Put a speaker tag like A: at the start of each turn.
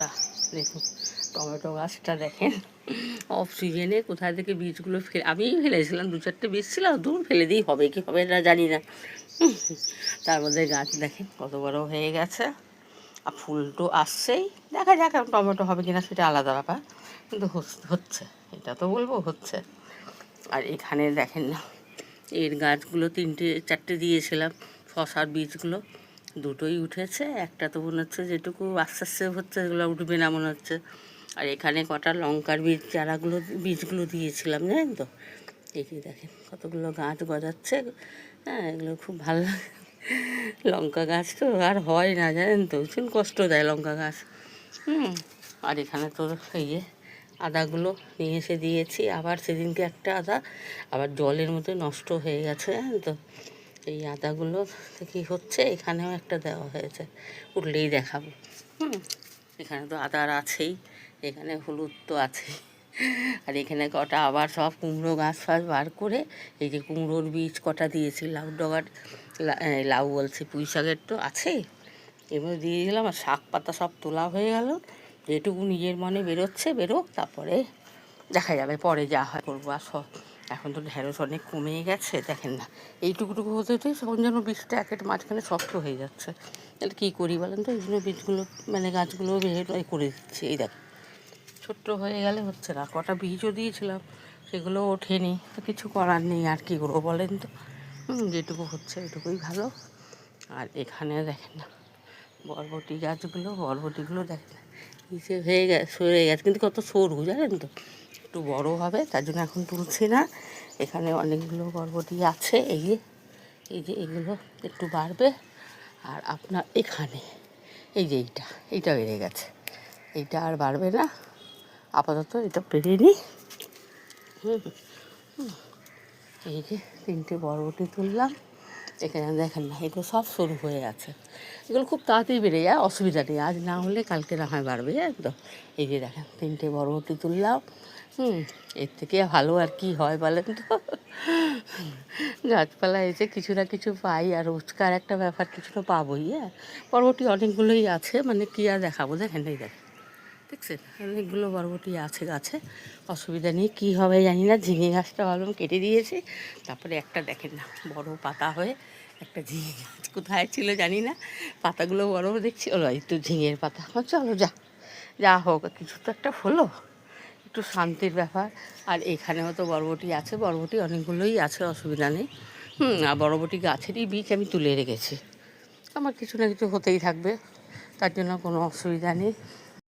A: দেখুন টমেটো গাছটা দেখেন, অফ সিজনে কোথায় থেকে বীজগুলো আমিই ফেলেছিলাম, 2-4টে বীজ ছিল, দূর ফেলে দিই, হবে কি হবে না জানি না। তার মধ্যে গাছ দেখেন কত বড় হয়ে গেছে, আর ফুল তো আসছেই, দেখা যাক এখন টমেটো হবে কিনা সেটা আলাদা ব্যাপার, কিন্তু হচ্ছে, এটা তো বলবো হচ্ছে। আর এখানে দেখেন না, এর গাছগুলো 3-4টে দিয়েছিলাম, শশার বীজগুলো দুটোই উঠেছে, একটা তো মনে হচ্ছে যেটুকু আস্তে আস্তে হচ্ছে এগুলো উঠবে না মনে হচ্ছে। আর এখানে কটা লঙ্কার বীজগুলো দিয়েছিলাম, জানেন তো, এই দেখেন কতগুলো গাছ গজাচ্ছে। হ্যাঁ, এগুলো খুব ভালো লাগে, লঙ্কা গাছ তো আর হয় না, জানেন তো, ভীষণ কষ্ট দেয় লঙ্কা গাছ। আর এখানে তো এই যে আদাগুলো নিয়ে এসে দিয়েছি, আবার সেদিনকে একটা আদা আবার জলের মধ্যে নষ্ট হয়ে গেছে, জানেন তো। এই আদাগুলো কী হচ্ছে, এখানেও একটা দেওয়া হয়েছে, উঠলেই দেখাবো। এখানে তো আদার আছেই, এখানে হলুদ তো আছেই, আর এখানে কটা আবার সব কুমড়ো গাছ ফাছ বার করে, এই যে কুমড়োর বীজ কটা দিয়েছি, লাউ ডগার লাউ বলছি, পুঁই শাকের তো আছেই, এবার দিয়ে দিলাম। আর শাক পাতা সব তোলা হয়ে গেল, যেটুকু নিজের মনে বেরোচ্ছে বেরোক, তারপরে দেখা যাবে পরে যা হয় করবো। আর এখন তো ঢেঁড়স অনেক কমে গেছে, দেখেন না, এইটুকুটুকু হতে হতে তখন যেন বীজটা একের মাঝখানে শক্ত হয়ে যাচ্ছে। তাহলে কী করি বলেন তো, এই জন্য বীজগুলো মানে গাছগুলো বের করে দিচ্ছি। এই দেখেন ছোট্ট হয়ে গেলে হচ্ছে না, কটা বীজও দিয়েছিলাম সেগুলো ওঠেনি, তো কিছু করার নেই, আর কী করবো বলেন তো। যেটুকু হচ্ছে এটুকুই ভালো। আর এখানে দেখেন না বরবটিগুলো দেখেন নিচে হয়ে গেছে, সরে গেছে, কিন্তু কত সরু জানেন তো, একটু বড় হবে তার জন্য এখন তুলছি না। এখানে অনেকগুলো বরবটি আছে, এই যে এগুলো একটু বাড়বে। আর আপনার এখানে এই যে এইটা বেড়ে গেছে, এইটা আর বাড়বে না, আপাতত এটা পেরে নিই। এই যে 3টে বরবটি তুললাম, এখানে দেখেন না, এগুলো সব সরু হয়ে আছে, এগুলো খুব তাড়াতাড়ি বেড়ে যায়, অসুবিধা নেই, আজ না হলে কালকে না হয় বাড়বে, জানেন তো। এই যে দেখেন 3টে বরবটি তুললাম। এর থেকে ভালো আর কি হয় বলেন তো, গাছপালা এসে কিছু না কিছু পাই, আর রোজকার একটা ব্যাপার কিছু তো পাবোই। হ্যাঁ, বরবটি অনেকগুলোই আছে, মানে কী আর দেখাবো, দেখেন এই দেখছেন অনেকগুলো বরবটি আছে গাছে, অসুবিধা নেই। কী হবে জানি না, ঝিঙে গাছটা ভাবলাম কেটে দিয়েছি, তারপরে একটা দেখেন না বড় পাতা হয়ে একটা ঝিঙে গাছ কোথায় ছিল জানি না, পাতাগুলো বড় দেখছি, একটু ঝিঙের পাতা, চলো যা হোক, কিছু তো একটা হলো, একটু শান্তির ব্যাপার। আর এখানেও তো বরবটি আছে, বরবটি অনেকগুলোই আছে, অসুবিধা নেই। আর বরবটি গাছেরই বীজ আমি তুলে রেখেছি, আমার কিছু না কিছু হতেই থাকবে, তার জন্য কোনো অসুবিধা নেই।